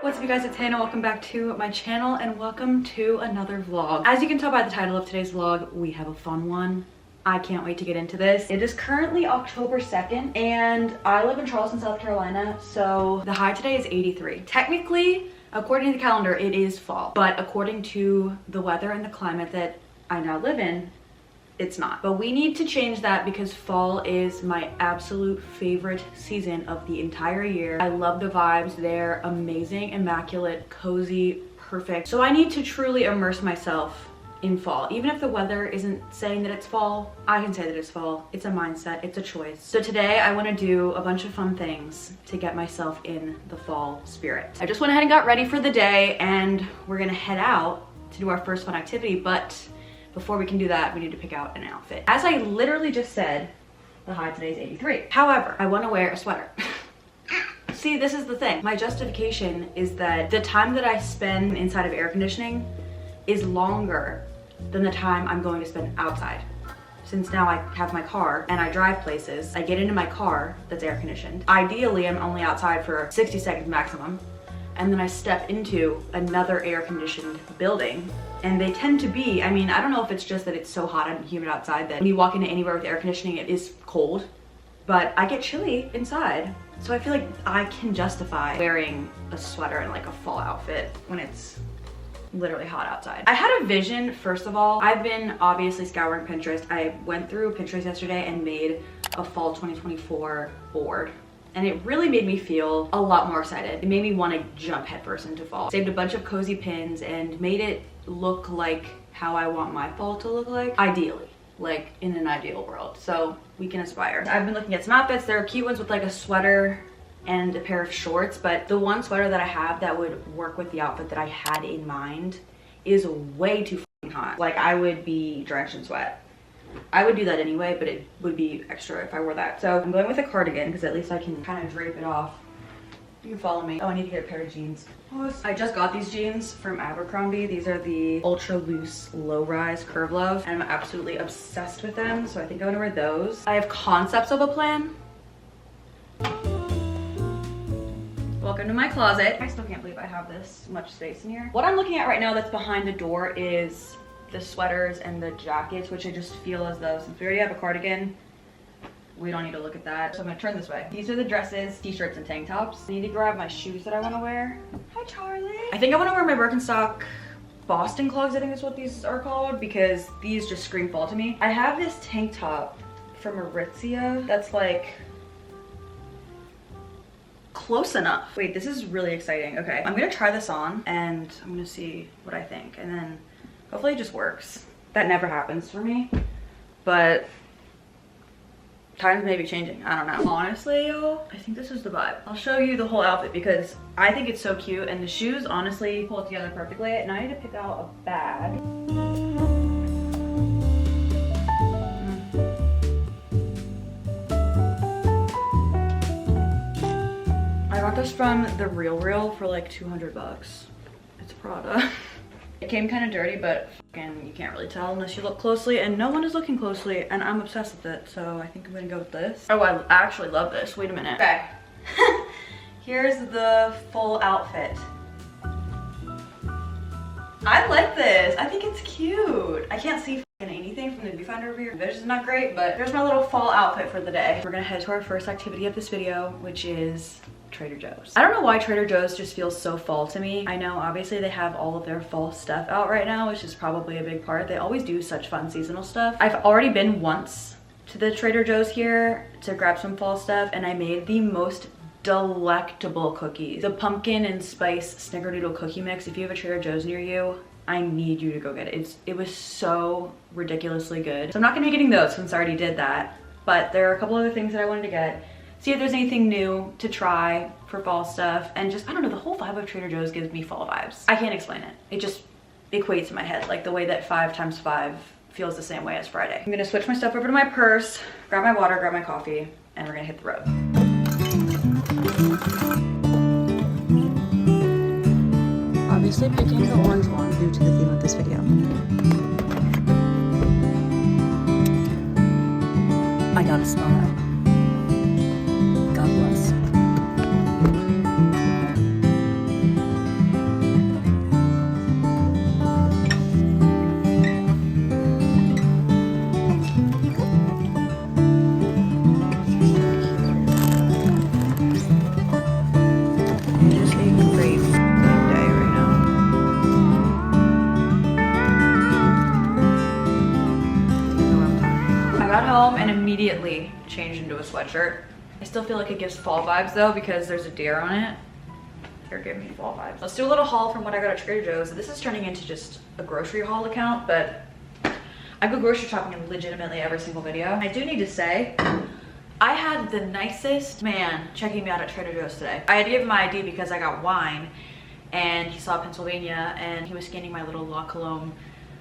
What's up you guys, it's Hannah. Welcome back to my channel and welcome to another vlog. As you can tell by the title of today's vlog, we have a fun one. I can't wait to get into this. It is currently October 2nd and I live in Charleston, South Carolina, so the high today is 83. Technically, according to the calendar, it is fall, but according to the weather and the climate that I now live in, it's not. But we need to change that because fall is my absolute favorite season of the entire year. I love the vibes. They're amazing, immaculate, cozy, perfect. So I need to truly immerse myself in fall. Even if the weather isn't saying that it's fall, I can say that it's fall. It's a mindset, it's a choice. So today I want to do a bunch of fun things to get myself in the fall spirit. I just went ahead and got ready for the day and we're gonna head out to do our first fun activity, but before we can do that, we need to pick out an outfit. As I literally just said, the high today is 83. However, I want to wear a sweater. See, this is the thing. My justification is that the time that I spend inside of air conditioning is longer than the time I'm going to spend outside. Since now I have my car and I drive places, I get into my car that's air conditioned. Ideally, I'm only outside for 60 seconds maximum. And then I step into another air-conditioned building. And they tend to be, I mean, I don't know if it's just that it's so hot and humid outside that when you walk into anywhere with air conditioning, it is cold, but I get chilly inside. So I feel like I can justify wearing a sweater and like a fall outfit when it's literally hot outside. I had a vision, first of all. I've been obviously scouring Pinterest. I went through Pinterest yesterday and made a fall 2024 board. And it really made me feel a lot more excited. It made me want to jump headfirst into fall. Saved a bunch of cozy pins and made it look like how I want my fall to look like. Ideally, like in an ideal world. So we can aspire. I've been looking at some outfits. There are cute ones with like a sweater and a pair of shorts, but the one sweater that I have that would work with the outfit that I had in mind is way too fucking hot. Like I would be drenched in sweat. I would do that anyway, but it would be extra if I wore that. So I'm going with a cardigan because at least I can kind of drape it off. You can follow me. Oh, I need to get a pair of jeans. I just got these jeans from Abercrombie. These are the ultra loose low rise curve love and I'm absolutely obsessed with them. So I think I'm gonna wear those. I have concepts of a plan. Welcome to my closet. I still can't believe I have this much space in here. What I'm looking at right now that's behind the door is the sweaters and the jackets, which I just feel as though since we already have a cardigan, we don't need to look at that. So I'm gonna turn this way. These are the dresses, t-shirts, and tank tops. I need to grab my shoes that I wanna wear. Hi, Charlie. I think I wanna wear my Birkenstock Boston clogs, I think that's what these are called, because these just scream fall to me. I have this tank top from Aritzia that's like close enough. Wait, this is really exciting. Okay, I'm gonna try this on and I'm gonna see what I think, and then hopefully it just works. That never happens for me, but times may be changing. I don't know. Honestly, y'all, I think this is the vibe. I'll show you the whole outfit because I think it's so cute and the shoes honestly pull it together perfectly. And I need to pick out a bag. I got this from The Real for like 200 bucks. It's Prada. It came kind of dirty, but fucking you can't really tell unless you look closely, and no one is looking closely, and I'm obsessed with it, so I think I'm gonna go with this. Oh, I actually love this. Wait a minute. Okay. Here's the full outfit. I like this. I think it's cute. I can't see anything from the viewfinder over here. The vision's not great, but here's my little fall outfit for the day. We're gonna head to our first activity of this video, which is Trader Joe's. I don't know why Trader Joe's just feels so fall to me. I know obviously they have all of their fall stuff out right now, which is probably a big part. They always do such fun seasonal stuff. I've already been once to the Trader Joe's here to grab some fall stuff and I made the most delectable cookies. The pumpkin and spice snickerdoodle cookie mix. If you have a Trader Joe's near you, I need you to go get it. It was so ridiculously good. So I'm not gonna be getting those since I already did that, but there are a couple other things that I wanted to get. See if there's anything new to try for fall stuff, and just, I don't know, the whole vibe of Trader Joe's gives me fall vibes. I can't explain it. It just equates in my head, like the way that 5 times 5 feels the same way as Friday. I'm gonna switch my stuff over to my purse, grab my water, grab my coffee, and we're gonna hit the road. Obviously picking the orange one due to the theme of this video. I gotta smile. God bless. immediately changed into a sweatshirt. I still feel like it gives fall vibes though because there's a deer on it. They're giving me fall vibes. Let's do a little haul from what I got at Trader Joe's. This is turning into just a grocery haul account, but I go grocery shopping in legitimately every single video. I do need to say, I had the nicest man checking me out at Trader Joe's today. I had to give him my ID because I got wine and he saw Pennsylvania and he was scanning my little La Colombe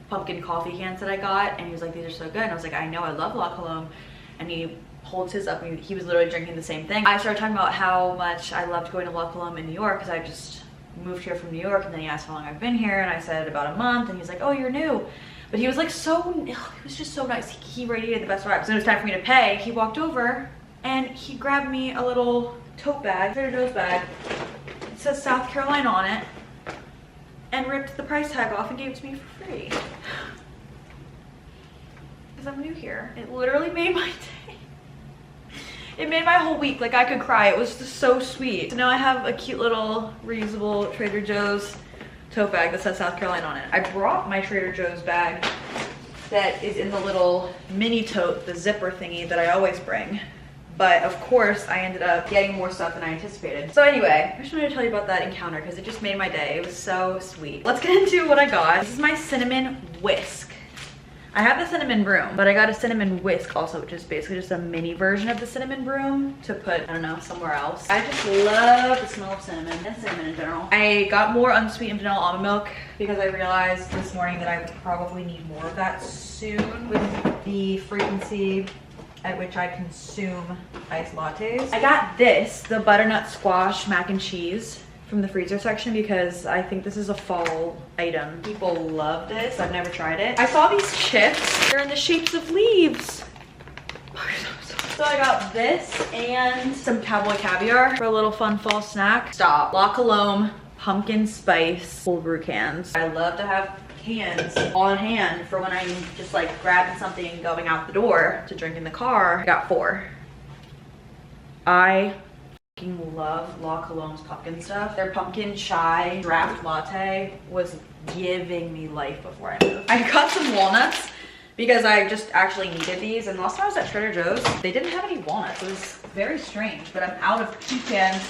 pumpkin coffee cans that I got and he was like, these are so good. And I was like, I know, I love La Colombe. And he holds his up and he was literally drinking the same thing. I started talking about how much I loved going to La Colombe in New York because I just moved here from New York, and then he asked how long I've been here and I said about a month, and he's like, oh, you're new. But he was like he was just so nice. He radiated the best vibes. So it was time for me to pay. He walked over and he grabbed me a little tote bag, Trader Joe's bag. It says South Carolina on it, and ripped the price tag off and gave it to me for free. Because I'm new here. It literally made my day. It made my whole week. Like, I could cry. It was just so sweet. So now I have a cute little reusable Trader Joe's tote bag that says South Carolina on it. I brought my Trader Joe's bag that is in the little mini tote, the zipper thingy that I always bring. But of course, I ended up getting more stuff than I anticipated. So anyway, I just wanted to tell you about that encounter because it just made my day. It was so sweet. Let's get into what I got. This is my cinnamon whisk. I have the cinnamon broom, but I got a cinnamon whisk also, which is basically just a mini version of the cinnamon broom to put, I don't know, somewhere else. I just love the smell of cinnamon and cinnamon in general. I got more unsweetened vanilla almond milk because I realized this morning that I would probably need more of that soon with the frequency at which I consume iced lattes. I got this, the butternut squash mac and cheese from the freezer section because I think this is a fall item. People love this. I've never tried it. I saw these chips. They're in the shapes of leaves. So I got this and some cowboy caviar for a little fun fall snack. Stop. La Colombe pumpkin spice cold brew cans. I love to have cans on hand for when I'm just like grabbing something and going out the door to drink in the car. I got 4. I love La Colombe's pumpkin stuff. Their pumpkin chai draft latte was giving me life before I moved. I got some walnuts because I just actually needed these, and last time I was at Trader Joe's, they didn't have any walnuts. It was very strange, but I'm out of pecans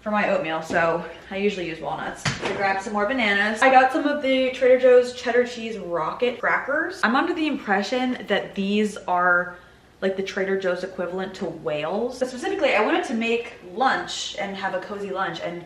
for my oatmeal, so I usually use walnuts. I grabbed some more bananas. I got some of the Trader Joe's cheddar cheese rocket crackers. I'm under the impression that these are like the Trader Joe's equivalent to whales. But specifically, I wanted to make lunch and have a cozy lunch, and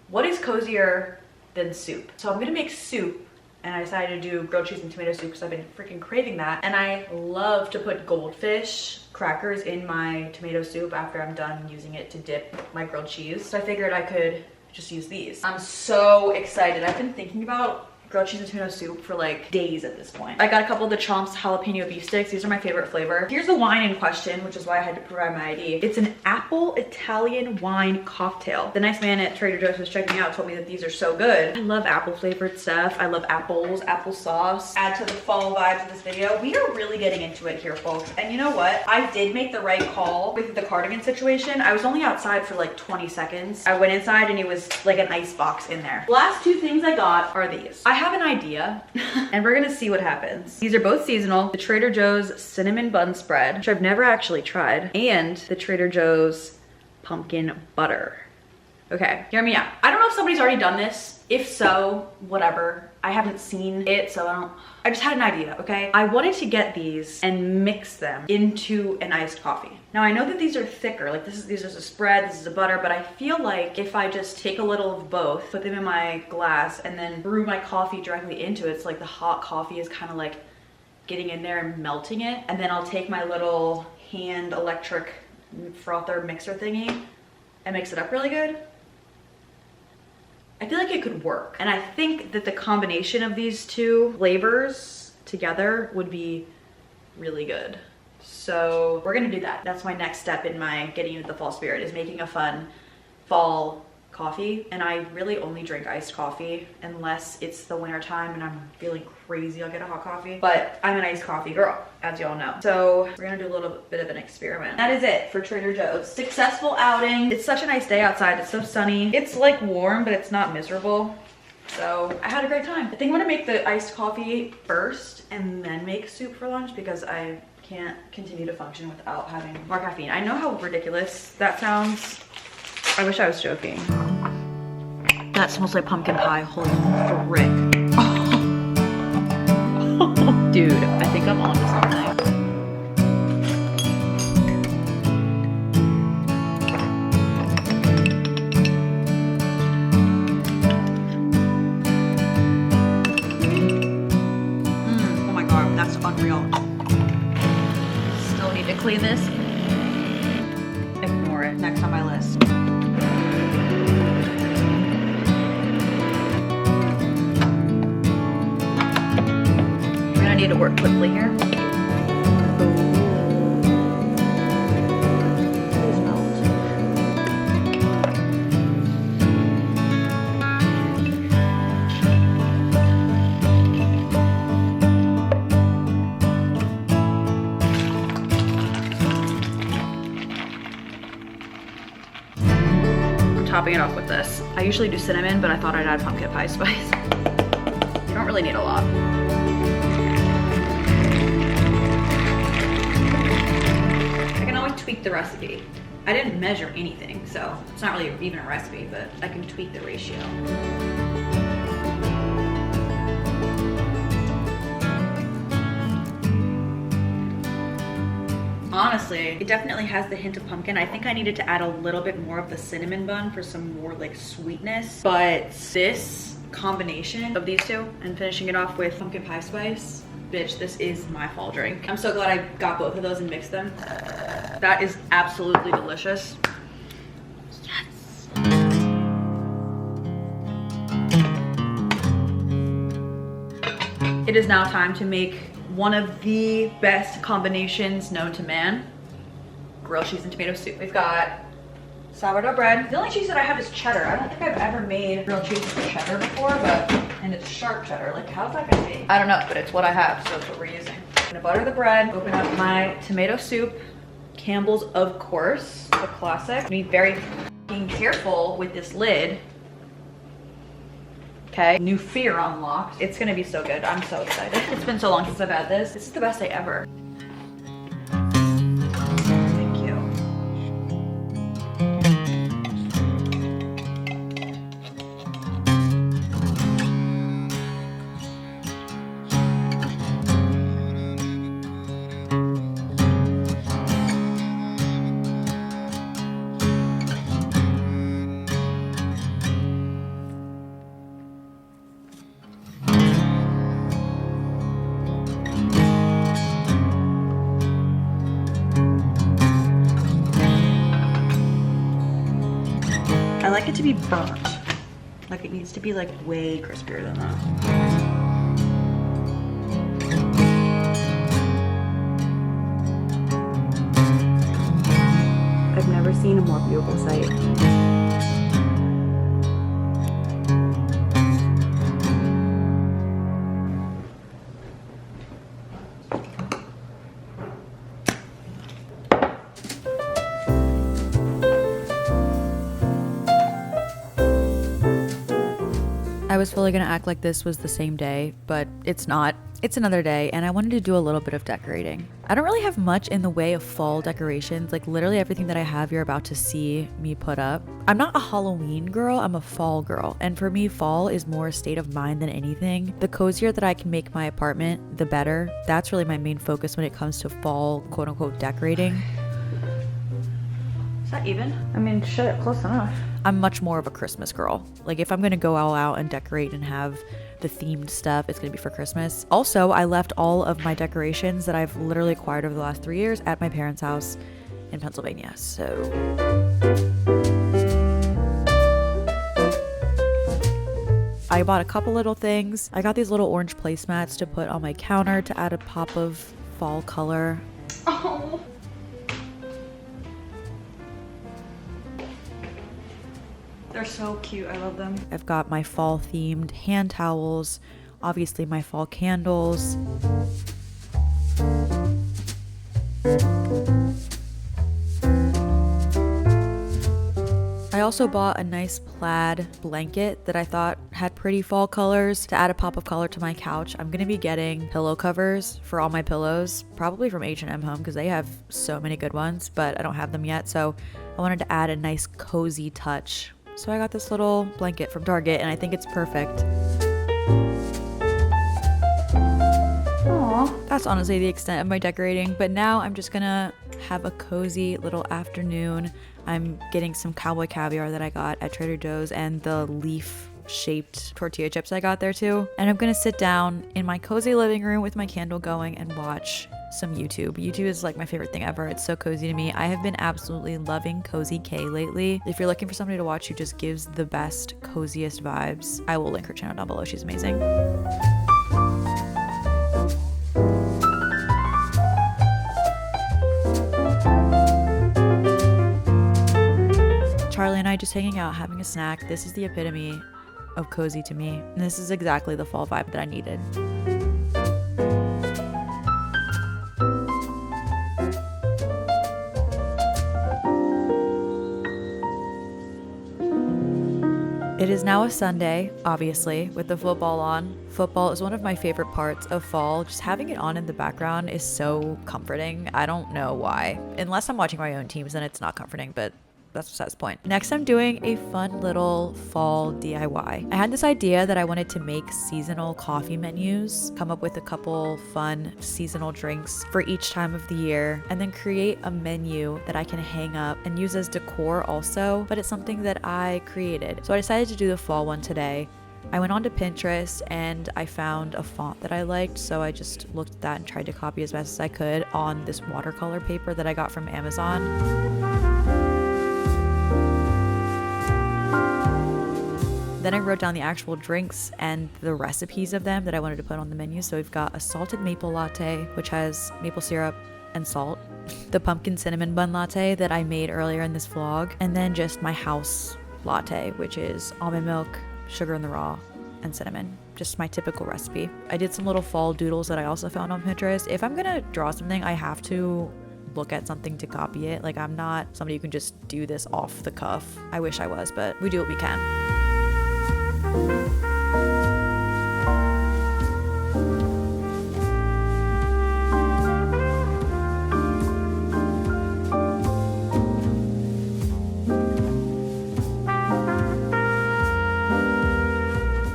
what is cozier than soup? So I'm gonna make soup, and I decided to do grilled cheese and tomato soup because I've been freaking craving that. And I love to put goldfish crackers in my tomato soup after I'm done using it to dip my grilled cheese. So I figured I could just use these. I'm so excited. I've been thinking about grilled cheese and tomato soup for like days at this point. I got a couple of the Chomps jalapeno beef sticks. These are my favorite flavor. Here's the wine in question, which is why I had to provide my ID. It's an apple Italian wine cocktail. The nice man at Trader Joe's was checking me out, told me that these are so good. I love apple flavored stuff. I love apples, applesauce. Add to the fall vibes of this video. We are really getting into it here, folks. And you know what? I did make the right call with the cardigan situation. I was only outside for like 20 seconds. I went inside and it was like an ice box in there. The last 2 things I got are these. I have an idea and we're gonna see what happens. These are both seasonal. The Trader Joe's cinnamon bun spread, which I've never actually tried, and the Trader Joe's pumpkin butter. Okay, hear me out. I don't know if somebody's already done this. If so, whatever. I haven't seen it, so I just had an idea, okay? I wanted to get these and mix them into an iced coffee. Now I know that these are thicker, like these is a spread, this is a butter, but I feel like if I just take a little of both, put them in my glass, and then brew my coffee directly into it, it's like the hot coffee is kind of like getting in there and melting it. And then I'll take my little hand electric frother mixer thingy and mix it up really good. I feel like it could work. And I think that the combination of these 2 flavors together would be really good. So we're gonna do that. That's my next step in my getting into the fall spirit, is making a fun fall coffee. And I really only drink iced coffee unless it's the winter time and I'm feeling crazy, I'll get a hot coffee. But I'm an iced coffee girl, as y'all know. So we're gonna do a little bit of an experiment. That is it for Trader Joe's. Successful outing. It's such a nice day outside. It's so sunny. It's like warm, but it's not miserable. So I had a great time. I think I'm gonna make the iced coffee first and then make soup for lunch because I Can't continue to function without having more caffeine. I know how ridiculous that sounds. I wish I was joking. That smells like pumpkin pie. Holy frick. Dude, I think I'm on to something. Oh my god, that's unreal. Still need to clean this. Ignore it. Next on my list. I need to work quickly here. Please melt. I'm topping it off with this. I usually do cinnamon, but I thought I'd add pumpkin pie spice. You don't really need a lot. Tweak the recipe. I didn't measure anything, so it's not really even a recipe, but I can tweak the ratio. Honestly, it definitely has the hint of pumpkin. I think I needed to add a little bit more of the cinnamon bun for some more like sweetness, but this combination of these two and finishing it off with pumpkin pie spice, bitch, this is my fall drink. I'm so glad I got both of those and mixed them. That is absolutely delicious. Yes. It is now time to make one of the best combinations known to man. Grilled cheese and tomato soup. We've got sourdough bread. The only cheese that I have is cheddar. I don't think I've ever made grilled cheese with cheddar before, and it's sharp cheddar. Like, how's that gonna be? I don't know, but it's what I have, so it's what we're using. I'm gonna butter the bread, open up my tomato soup. Campbell's, of course, the classic. Be very f***ing careful with this lid. Okay, new fear unlocked. It's gonna be so good. I'm so excited. It's been so long since I've had this. This is the best day ever. Thank you. I like it to be burnt. Like, it needs to be like way crispier than that. I've never seen a more beautiful sight. I was fully gonna act like this was the same day, but it's not. It's another day, and I wanted to do a little bit of decorating. I don't really have much in the way of fall decorations. Like, literally everything that I have, you're about to see me put up. I'm not a Halloween girl, I'm a fall girl. And for me, fall is more a state of mind than anything. The cozier that I can make my apartment, the better. That's really my main focus when it comes to fall, quote unquote, decorating. Is that even? I mean, shit, close enough. I'm much more of a Christmas girl. Like, if I'm gonna go all out and decorate and have the themed stuff, it's gonna be for Christmas. Also, I left all of my decorations that I've literally acquired over the last 3 years at my parents' house in Pennsylvania, so. I bought a couple little things. I got these little orange placemats to put on my counter to add a pop of fall color. Oh. They're so cute, I love them. I've got my fall themed hand towels, obviously my fall candles. I also bought a nice plaid blanket that I thought had pretty fall colors to add a pop of color to my couch. I'm gonna be getting pillow covers for all my pillows, probably from H&M Home because they have so many good ones, but I don't have them yet. So I wanted to add a nice cozy touch. So I got this little blanket from Target and I think it's perfect. That's honestly the extent of my decorating, but now I'm just gonna have a cozy little afternoon. I'm getting some cowboy caviar that I got at Trader Joe's and the leaf shaped tortilla chips I got there too. And I'm gonna sit down in my cozy living room with my candle going and watch some YouTube. YouTube is like my favorite thing ever. It's so cozy to me. I have been absolutely loving Cozy K lately. If you're looking for somebody to watch who just gives the best, coziest vibes, I will link her channel down below. She's amazing. Charlie and I just hanging out, having a snack. This is the epitome of cozy to me. And this is exactly the fall vibe that I needed. It is now a Sunday, obviously, with the football on. Football is one of my favorite parts of fall. Just having it on in the background is so comforting. I don't know why. Unless I'm watching my own teams, then it's not comforting, but that's besides the point. Next, I'm doing a fun little fall DIY. I had this idea that I wanted to make seasonal coffee menus, come up with a couple fun seasonal drinks for each time of the year, and then create a menu that I can hang up and use as decor also, but it's something that I created. So I decided to do the fall one today. I went onto Pinterest and I found a font that I liked, so I just looked at that and tried to copy as best as I could on this watercolor paper that I got from Amazon. Then I wrote down the actual drinks and the recipes of them that I wanted to put on the menu. So we've got a salted maple latte, which has maple syrup and salt, the pumpkin cinnamon bun latte that I made earlier in this vlog, and then just my house latte, which is almond milk, sugar in the raw, and cinnamon. Just my typical recipe. I did some little fall doodles that I also found on Pinterest. If I'm gonna draw something, I have to look at something to copy it. Like, I'm not somebody who can just do this off the cuff. I wish I was, but we do what we can.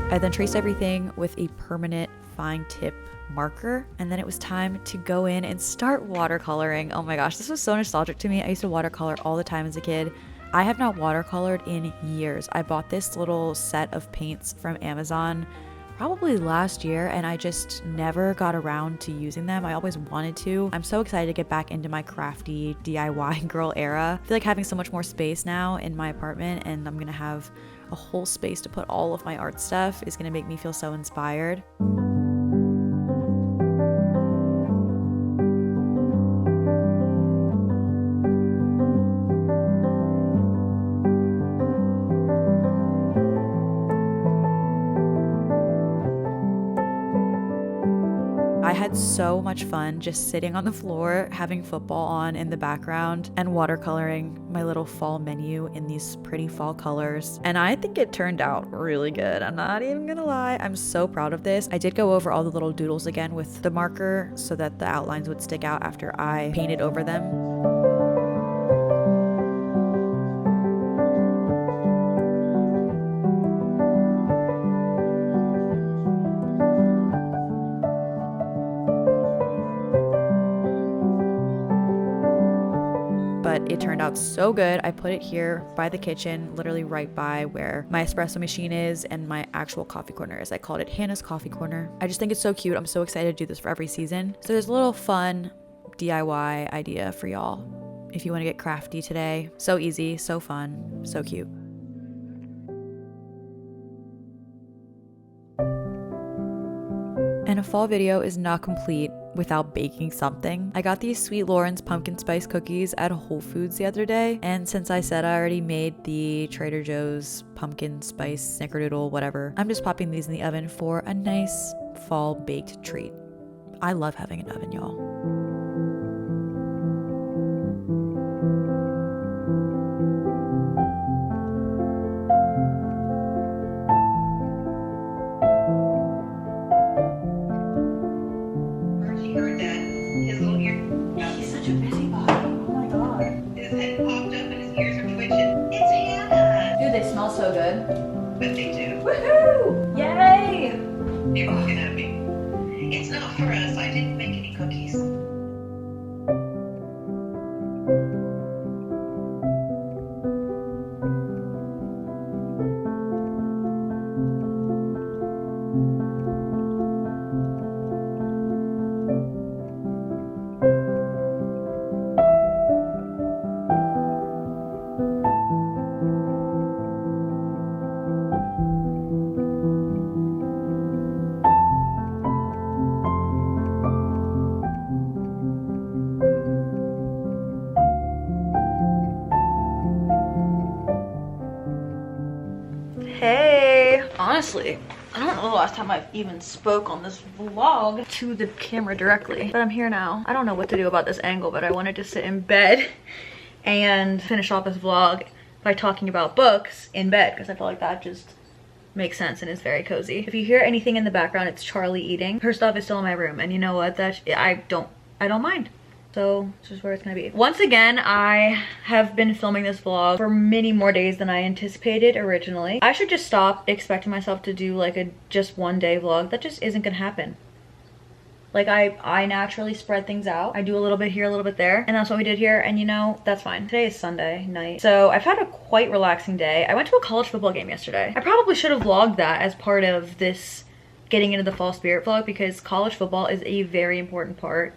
I then traced everything with a permanent fine tip marker, and then it was time to go in and start watercoloring. Oh my gosh, this was so nostalgic to me. I used to watercolor all the time as a kid. I have not watercolored in years. I bought this little set of paints from Amazon probably last year, and I just never got around to using them. I always wanted to. I'm so excited to get back into my crafty DIY girl era. I feel like having so much more space now in my apartment, and I'm gonna have a whole space to put all of my art stuff, is gonna make me feel so inspired. I had so much fun just sitting on the floor, having football on in the background, and watercoloring my little fall menu in these pretty fall colors. And I think it turned out really good. I'm not even gonna lie. I'm so proud of this. I did go over all the little doodles again with the marker so that the outlines would stick out after I painted over them. But it turned out so good. I put it here by the kitchen, literally right by where my espresso machine is and my actual coffee corner is. I called it Hannah's Coffee Corner. I just think it's so cute. I'm so excited to do this for every season. So there's a little fun DIY idea for y'all if you want to get crafty today. So easy, so fun, so cute. And a fall video is not complete without baking something. I got these Sweet Lauren's pumpkin spice cookies at Whole Foods the other day, and since I said I already made the Trader Joe's pumpkin spice snickerdoodle whatever, I'm just popping these in the oven for a nice fall baked treat. I love having an oven, y'all. Woohoo! Yay! You're happy. It's not for us. I didn't make any cookies. Hey! Honestly, I don't know the last time I've even spoke on this vlog to the camera directly, but I'm here now. I don't know what to do about this angle, but I wanted to sit in bed and finish off this vlog by talking about books in bed, because I feel like that just makes sense and is very cozy. If you hear anything in the background, it's Charlie eating. Her stuff is still in my room, and you know what? I don't mind. So this is where it's gonna be. Once again, I have been filming this vlog for many more days than I anticipated originally. I should just stop expecting myself to do like a just one day vlog. That just isn't gonna happen. Like I naturally spread things out. I do a little bit here, a little bit there, and that's what we did here, and you know, that's fine. Today is Sunday night, so I've had a quite relaxing day. I went to a college football game yesterday. I probably should have vlogged that as part of this getting into the fall spirit vlog, because college football is a very important part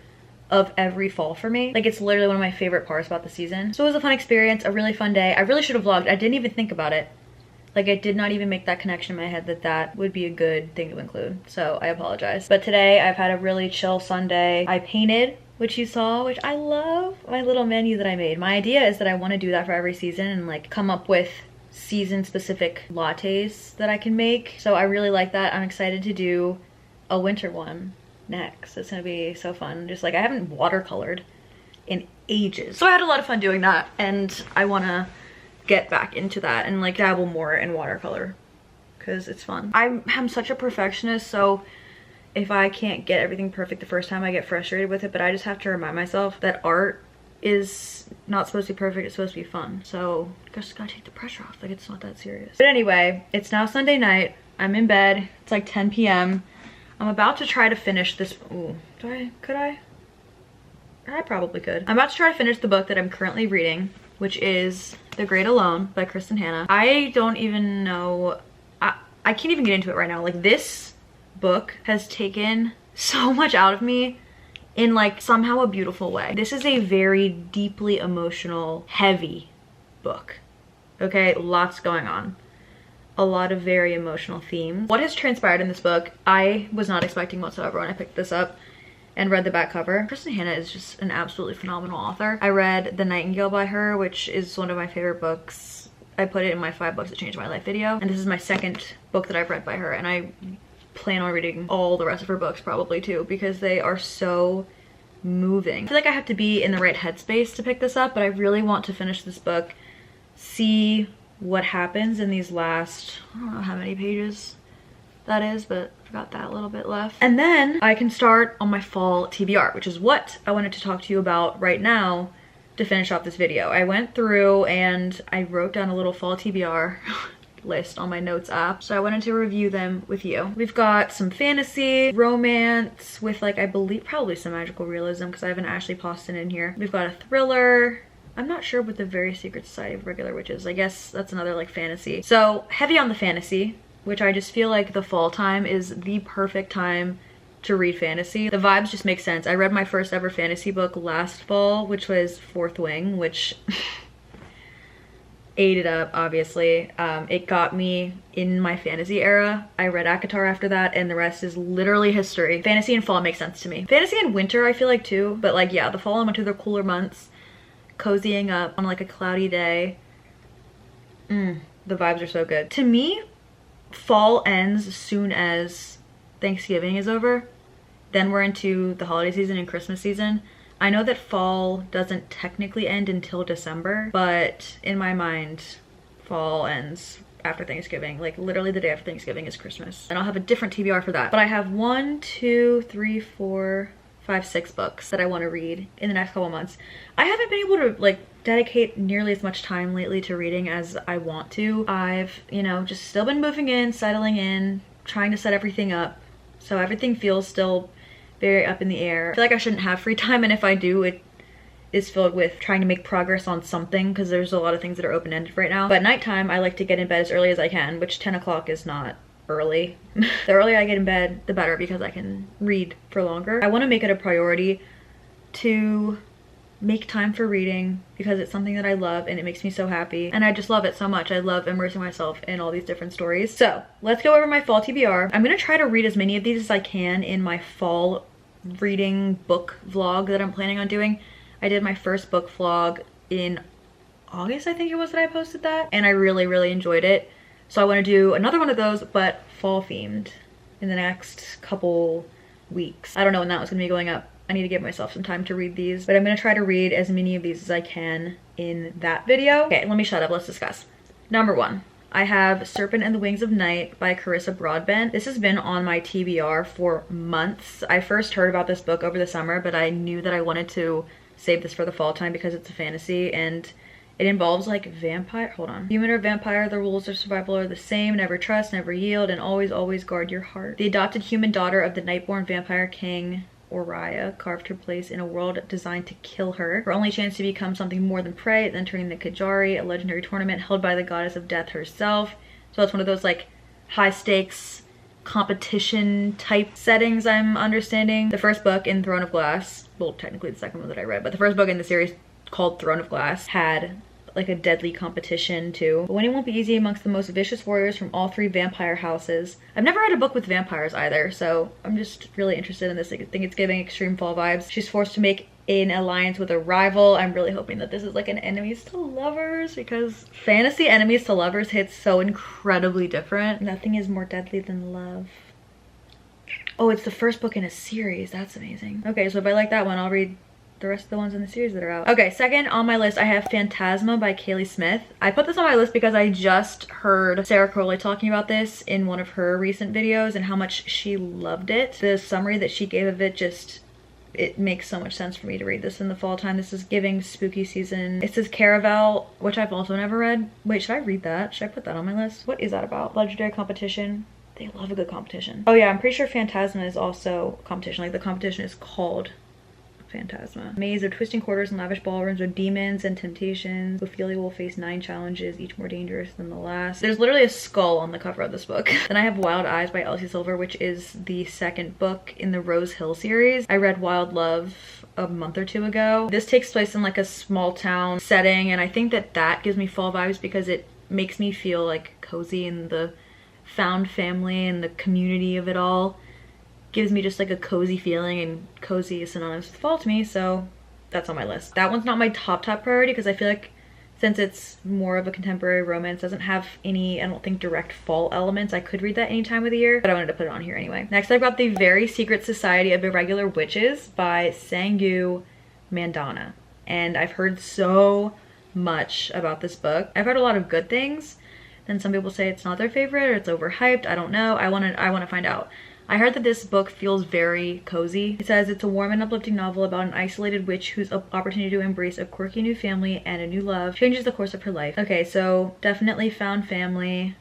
of every fall for me. Like, it's literally one of my favorite parts about the season. So it was a fun experience, a really fun day. I really should have vlogged. I didn't even think about it. Like, I did not even make that connection in my head that that would be a good thing to include. So I apologize. But today I've had a really chill Sunday. I painted, which you saw, which I love. My little menu that I made. My idea is that I want to do that for every season and like come up with season specific lattes that I can make. So I really like that. I'm excited to do a winter one next. It's gonna be so fun. Just like, I haven't watercolored in ages, so I had a lot of fun doing that, and I want to get back into that and like dabble more in watercolor because it's fun. I'm such a perfectionist, so if I can't get everything perfect the first time, I get frustrated with it, but I just have to remind myself that art is not supposed to be perfect, it's supposed to be fun. So I just gotta take the pressure off. Like, it's not that serious. But anyway, it's now Sunday night. I'm in bed. It's like 10 p.m. I'm about to try to finish this. Ooh, could I? I probably could. I'm about to try to finish the book that I'm currently reading, which is The Great Alone by Kristen Hanna. I don't even know, I can't even get into it right now. Like, this book has taken so much out of me in like somehow a beautiful way. This is a very deeply emotional, heavy book. Okay, lots going on. A lot of very emotional themes. What has transpired in this book, I was not expecting whatsoever when I picked this up and read the back cover. Kristen Hanna is just an absolutely phenomenal author. I read The Nightingale by her, which is one of my favorite books. I put it in my 5 books that changed my life video, and this is my second book that I've read by her, and I plan on reading all the rest of her books probably too, because they are so moving. I feel like I have to be in the right headspace to pick this up, but I really want to finish this book, see what happens in these last, I don't know how many pages that is, but I've got that little bit left. And then I can start on my fall TBR, which is what I wanted to talk to you about right now to finish off this video. I went through and I wrote down a little fall TBR list on my notes app, so I wanted to review them with you. We've got some fantasy, romance with like, I believe probably some magical realism because I have an Ashley Poston in here. We've got a thriller. I'm not sure what the Very Secret Society of Regular Witches, I guess that's another like fantasy. So heavy on the fantasy, which I just feel like the fall time is the perfect time to read fantasy. The vibes just make sense. I read my first ever fantasy book last fall, which was Fourth Wing, which ate it up, obviously. It got me in my fantasy era. I read ACOTAR after that, and the rest is literally history. Fantasy and fall makes sense to me. Fantasy and winter I feel like too, but like yeah, the fall and winter, they're cooler months. Cozying up on like a cloudy day. The vibes are so good. To me, fall ends as soon as Thanksgiving is over. Then we're into the holiday season and Christmas season. I know that fall doesn't technically end until December, but in my mind, fall ends after Thanksgiving. Like literally the day after Thanksgiving is Christmas. And I'll have a different TBR for that. But I have 1, 2, 3, 4, 5, 6 books that I want to read in the next couple months. I haven't been able to like dedicate nearly as much time lately to reading as I want to. I've, you know, just still been moving in, settling in, trying to set everything up. So everything feels still very up in the air. I feel like I shouldn't have free time, and if I do, it is filled with trying to make progress on something because there's a lot of things that are open-ended right now. But nighttime, I like to get in bed as early as I can, which 10 o'clock is not early. The earlier I get in bed, the better, because I can read for longer. I want to make it a priority to make time for reading because it's something that I love and it makes me so happy, and I just love it so much. I love immersing myself in all these different stories. So let's go over my fall TBR. I'm gonna try to read as many of these as I can in my fall reading book vlog that I'm planning on doing. I did my first book vlog in August, I think it was, that I posted that, and I really enjoyed it. So I want to do another one of those, but fall themed, in the next couple weeks. I don't know when that was gonna be going up. I need to give myself some time to read these, but I'm gonna try to read as many of these as I can in that video. Okay, let me shut up, let's discuss. Number 1, I have Serpent and the Wings of Night by Carissa Broadbent. This has been on my TBR for months. I first heard about this book over the summer, but I knew that I wanted to save this for the fall time because it's a fantasy and it involves like vampire, hold on. Human or vampire, the rules of survival are the same. Never trust, never yield, and always guard your heart. The adopted human daughter of the Nightborn vampire king Oriah carved her place in a world designed to kill her. Her only chance to become something more than prey, then entering the Kajari, a legendary tournament held by the goddess of death herself. So it's one of those like high stakes competition type settings, I'm understanding. The first book in Throne of Glass, well, technically the second one that I read, but the first book in the series called Throne of Glass had like a deadly competition too. But winning won't be easy amongst the most vicious warriors from all 3 vampire houses. I've never read a book with vampires either, so I'm just really interested in this. I think it's giving extreme fall vibes. She's forced to make an alliance with a rival. I'm really hoping that this is like an enemies to lovers, because fantasy enemies to lovers hits so incredibly different. Nothing is more deadly than love. Oh, it's the first book in a series. That's amazing. Okay, so if I like that one, I'll read the rest of the ones in the series that are out. Okay, second on my list, I have Phantasma by Kaylee Smith. I put this on my list because I just heard Sarah Crowley talking about this in one of her recent videos and how much she loved it. The summary that she gave of it just, it makes so much sense for me to read this in the fall time. This is giving spooky season. It says Caravel, which I've also never read. Wait, should I read that? Should I put that on my list? What is that about? Legendary competition. They love a good competition. Oh yeah, I'm pretty sure Phantasma is also competition. Like the competition is called Phantasma. Maze of twisting corridors and lavish ballrooms with demons and temptations. Ophelia will face 9 challenges, each more dangerous than the last. There's literally a skull on the cover of this book. Then I have Wild Eyes by Elsie Silver, which is the second book in the Rose Hill series. I read Wild Love a month or 2 ago. This takes place in like a small town setting, and I think that that gives me fall vibes because it makes me feel like cozy in the found family and the community of it all. Gives me just like a cozy feeling, and cozy is synonymous with fall to me, so that's on my list. That one's not my top priority because I feel like since it's more of a contemporary romance, doesn't have any, I don't think, direct fall elements. I could read that any time of the year, but I wanted to put it on here anyway. Next, I've got The Very Secret Society of Irregular Witches by Sangu Mandana, and I've heard so much about this book. I've heard a lot of good things, and some people say it's not their favorite or it's overhyped. I don't know. I want to find out. I heard that this book feels very cozy. It says it's a warm and uplifting novel about an isolated witch whose opportunity to embrace a quirky new family and a new love changes the course of her life. Okay, so definitely found family,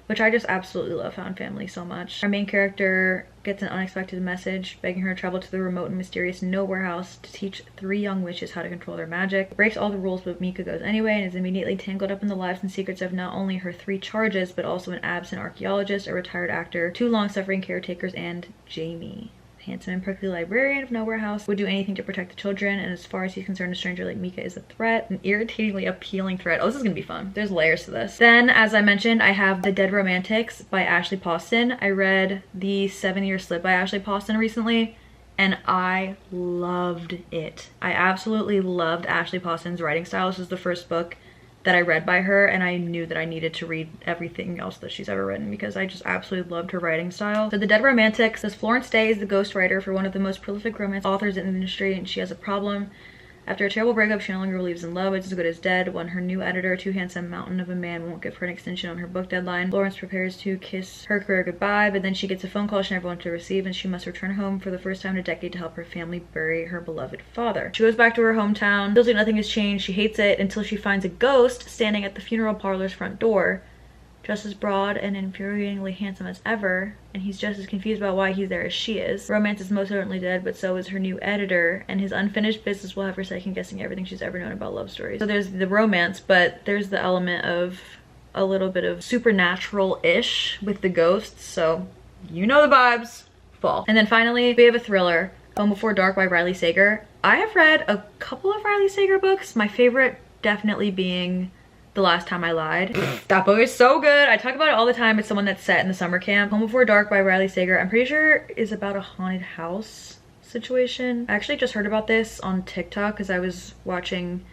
which I just absolutely love found family so much. Our main character gets an unexpected message begging her to travel to the remote and mysterious Nowhere House to teach 3 young witches how to control their magic. It breaks all the rules, but Mika goes anyway and is immediately tangled up in the lives and secrets of not only her 3 charges, but also an absent archaeologist, a retired actor, 2 long-suffering caretakers, and Jamie. Handsome and prickly librarian of Nowhere House would do anything to protect the children, and as far as he's concerned, a stranger like Mika is a threat, an irritatingly appealing threat. Oh, this is gonna be fun. There's layers to this. Then, as I mentioned, I have The Dead Romantics by Ashley Poston. I read The 7-Year Slip by Ashley Poston recently, and I loved it. I absolutely loved Ashley Poston's writing style. This is the first book that I read by her, and I knew that I needed to read everything else that she's ever written because I just absolutely loved her writing style. So The Dead Romantics says Florence Day is the ghostwriter for one of the most prolific romance authors in the industry, and she has a problem. After a terrible breakup, she no longer believes in love. It's as good as dead. When her new editor, too handsome mountain of a man, won't give her an extension on her book deadline, Florence prepares to kiss her career goodbye, but then she gets a phone call she never wanted to receive, and she must return home for the first time in a decade to help her family bury her beloved father. She goes back to her hometown, feels like nothing has changed. She hates it until she finds a ghost standing at the funeral parlor's front door, just as broad and infuriatingly handsome as ever, and he's just as confused about why he's there as she is. Romance is most certainly dead, but so is her new editor, and his unfinished business will have her second guessing everything she's ever known about love stories. So there's the romance, but there's the element of a little bit of supernatural-ish with the ghosts, so you know the vibes. Fall. And then finally, we have a thriller, Home Before Dark by Riley Sager. I have read a couple of Riley Sager books, my favorite definitely being The Last Time I Lied. That book is so good. I talk about it all the time. It's the one that's set in the summer camp. Home Before Dark by Riley Sager, I'm pretty sure is about a haunted house situation. I actually just heard about this on TikTok because I was watching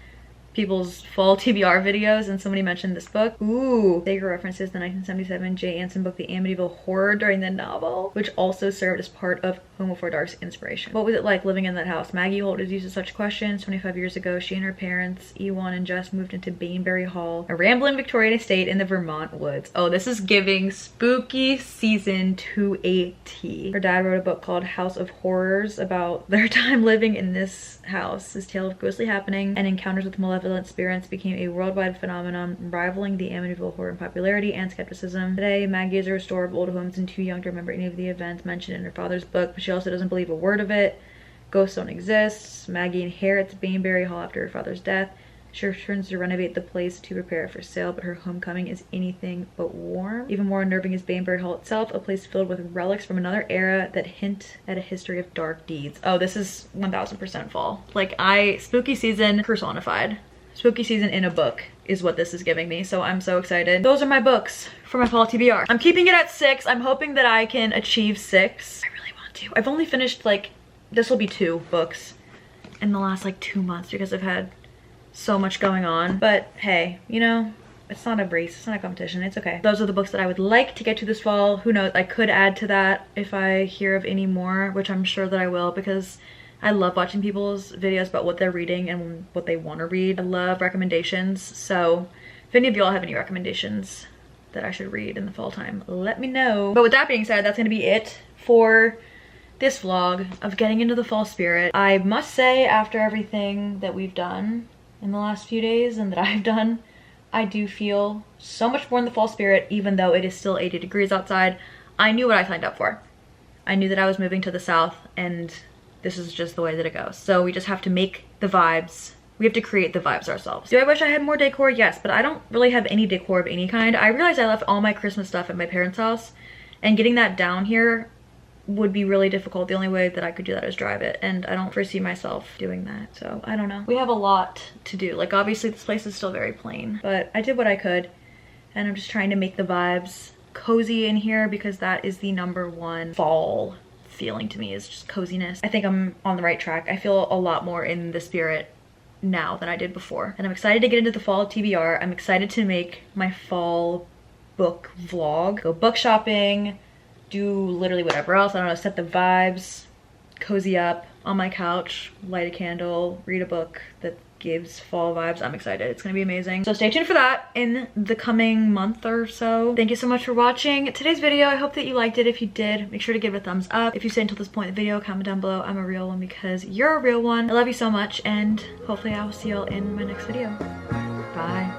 people's fall TBR videos and somebody mentioned this book. Ooh, Sager references the 1977 J. Anson book The Amityville Horror during the novel, which also served as part of Home Before Dark's inspiration. What was it like living in that house? Maggie Holt is used to such questions. 25 years ago, she and her parents, Ewan and Jess, moved into Bainbury Hall, a rambling Victorian estate in the Vermont woods. Oh, this is giving spooky season to a T. Her dad wrote a book called House of Horrors about their time living in this house. This tale of ghostly happening and encounters with malevolent spirits became a worldwide phenomenon, rivaling the Amityville Horror in popularity and skepticism. Today, Maggie is a restorer of old homes and too young to remember any of the events mentioned in her father's book, but she also doesn't believe a word of it. Ghosts don't exist. Maggie inherits Bainbury Hall after her father's death. She returns to renovate the place to prepare it for sale, but her homecoming is anything but warm. Even more unnerving is Bainbury Hall itself, a place filled with relics from another era that hint at a history of dark deeds. Oh, this is 1000% fall. Like, spooky season personified. Spooky season in a book is what this is giving me, so I'm so excited. Those are my books for my fall TBR. I'm keeping it at 6. I'm hoping that I can achieve 6. I really want to. I've only finished, like, this will be 2 books in the last, like, 2 months because I've had so much going on. But hey, you know, it's not a race, it's not a competition, it's okay. Those are the books that I would like to get to this fall. Who knows, I could add to that if I hear of any more, which I'm sure that I will, because I love watching people's videos about what they're reading and what they want to read. I love recommendations, so if any of y'all have any recommendations that I should read in the fall time, let me know. But with that being said, that's gonna be it for this vlog of getting into the fall spirit. I must say, after everything that we've done in the last few days and that I've done, I do feel so much more in the fall spirit, even though it is still 80 degrees outside. I knew what I signed up for. I knew that I was moving to the south, and this is just the way that it goes. So we just have to make the vibes. We have to create the vibes ourselves. Do I wish I had more decor? Yes, but I don't really have any decor of any kind. I realized I left all my Christmas stuff at my parents' house, and getting that down here would be really difficult. The only way that I could do that is drive it, and I don't foresee myself doing that, so I don't know. We have a lot to do. Like, obviously this place is still very plain, but I did what I could, and I'm just trying to make the vibes cozy in here because that is the #1 fall feeling to me, is just coziness. I think I'm on the right track. I feel a lot more in the spirit now than I did before, and I'm excited to get into the fall TBR. I'm excited to make my fall book vlog, go book shopping, do literally whatever else. I don't know, set the vibes, cozy up on my couch, light a candle, read a book that gives fall vibes. I'm excited. It's gonna be amazing. So stay tuned for that in the coming month or so. Thank you so much for watching today's video. I hope that you liked it. If you did, make sure to give it a thumbs up. If you stayed until this point in the video, comment down below. I'm a real one because you're a real one. I love you so much, and hopefully I will see y'all in my next video. Bye.